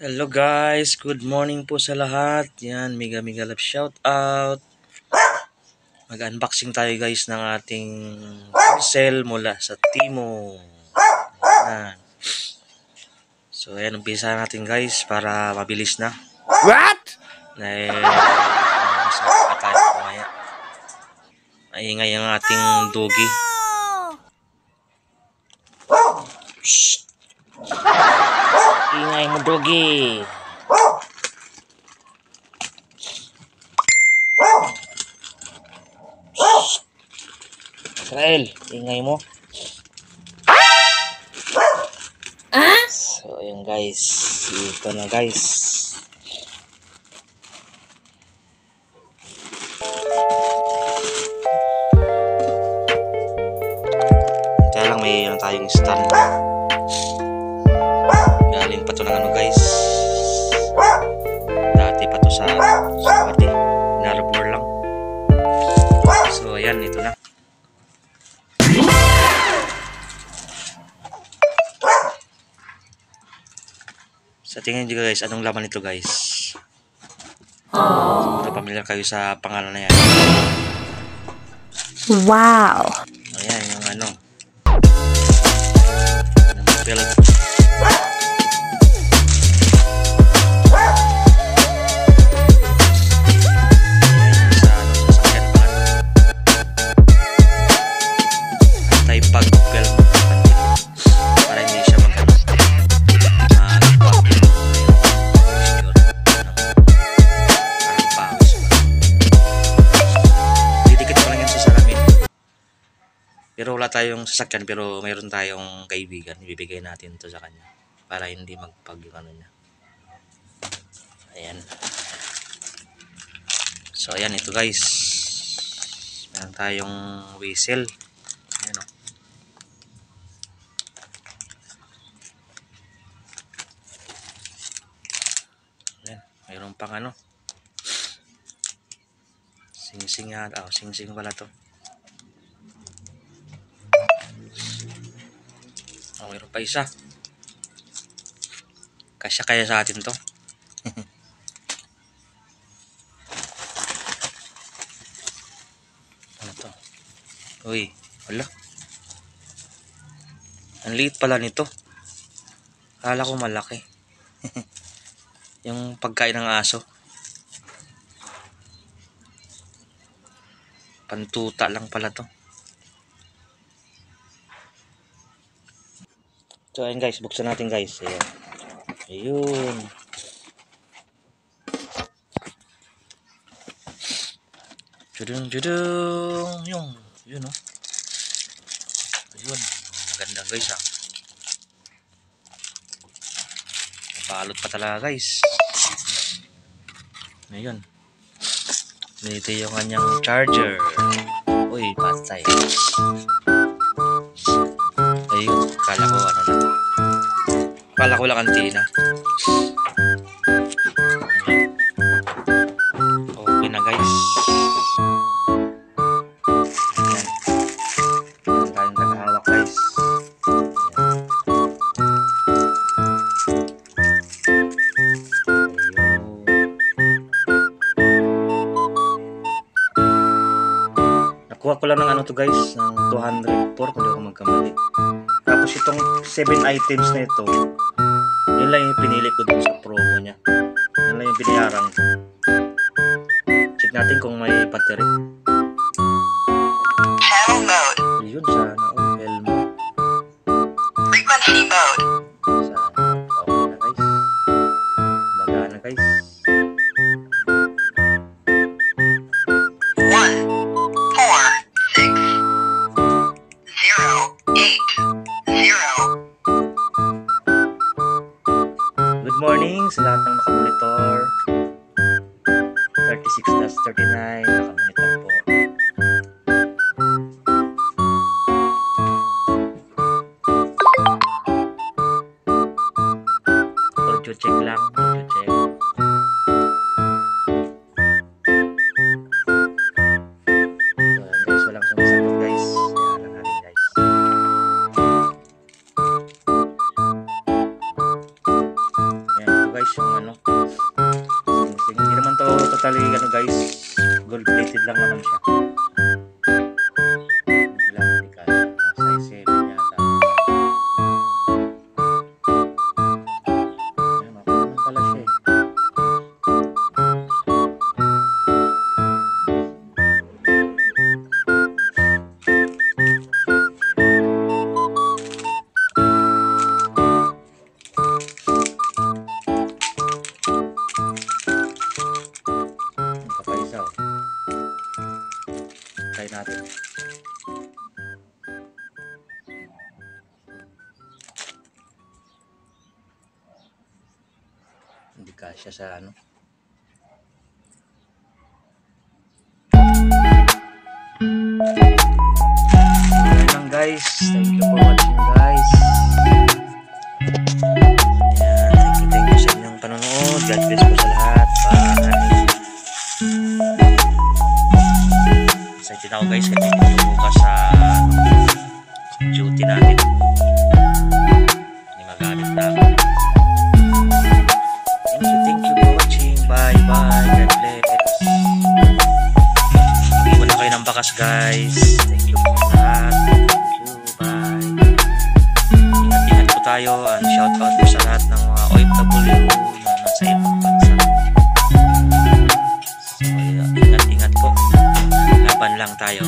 Hello guys, good morning po sa lahat. Yan, mega mega love shout out. Mag-unboxing tayo guys ng ating parcel mula sa Timo. Yan. So ayan, umpisa natin guys para mabilis na. What? Masama tayo kumaya. Maingay ang ating doggy. Shh. Ingay mo doggy. Israel, ingay mo. So, ayan guys. Ito na guys. Kaya lang may tayong stand. Galing pa to ng ano guys. Dati pa to sa pati. Narapor lang. So, ayan. Ito na. Sa tingin nyo guys, anong laman nito guys? Kung pamilyar kayo sa pangalan na yan. Wow! Ayan, yung ano. Belt. Anti-pag belt. Para hindi siya magano. Pero wala tayong sasakyan, pero mayroon tayong kaibigan. Ibibigay natin to sa kanya para hindi magpag yung ano niya. Ayan. So ayan, ito guys. Meron tayong whistle. Ayan o. Ayan. Mayroon pang ano. Sing-sing yata. Oh, sing-sing pala to. Oh, mayroon pa isa. Kasya kaya sa atin to. Ano to? Uy, wala. Ang liit pala nito. Akala ko malaki. Yung pagkain ng aso. Pantuta lang pala to. So ayun guys, buksan natin guys. Ayan. Ayun. Judung. Yun oh. Ayun. Maganda guys ah. Balot pa talaga guys. Ayun. Dito yung kanyang charger. Uy, patay. Ayun. Kala ko ano na. Kala ko lang antina. Okay na guys. Ayan. Ayan tayong nakahawak guys. Ayan. Nakuha ko lang ng ano to guys. Ng 204 kung di ako magkamali. Tapos itong 7 items na ito, yun lang yung pinili ko dun sa promo niya. Yun lang yung binayaran ko. Check natin kung may battery. Channel mode. Yun, sana. Oh, Elmo. Frequency mode. Sana. Okay na guys. Magana guys. 1, 4, 6, 0, 8, 0. Good morning sa lahat ng nakamonitor. 36-39 nakamonitor po. Audio check lang. Audio check. So, ayan guys, walang sumasagot guys. Kaya lang natin guys. Ayan ito guys yung gold plated lang naman siya. Bilang hindi ka size 7 yata. Ayan, okay naman pala siya eh. Kapaisa oh. Try natin. Hindi kasya sa ano. Ayan lang guys. Thank you for watching guys. Ayan, thank you sa inyong panonood. God bless po sa lahat. Bye. Excited ako guys kasi bukas sa duty natin. Hindi magamit na ako. Thank you for watching. Bye bye. God bless. Iwan na kayo ng bakas guys. Thank you po sa lahat. Thank you. Bye. Ingat-ingat po tayo. And shout out po sa lahat ng mga OFW na nasa ibang bansa. So ingat-ingat po. Laban lang tayo.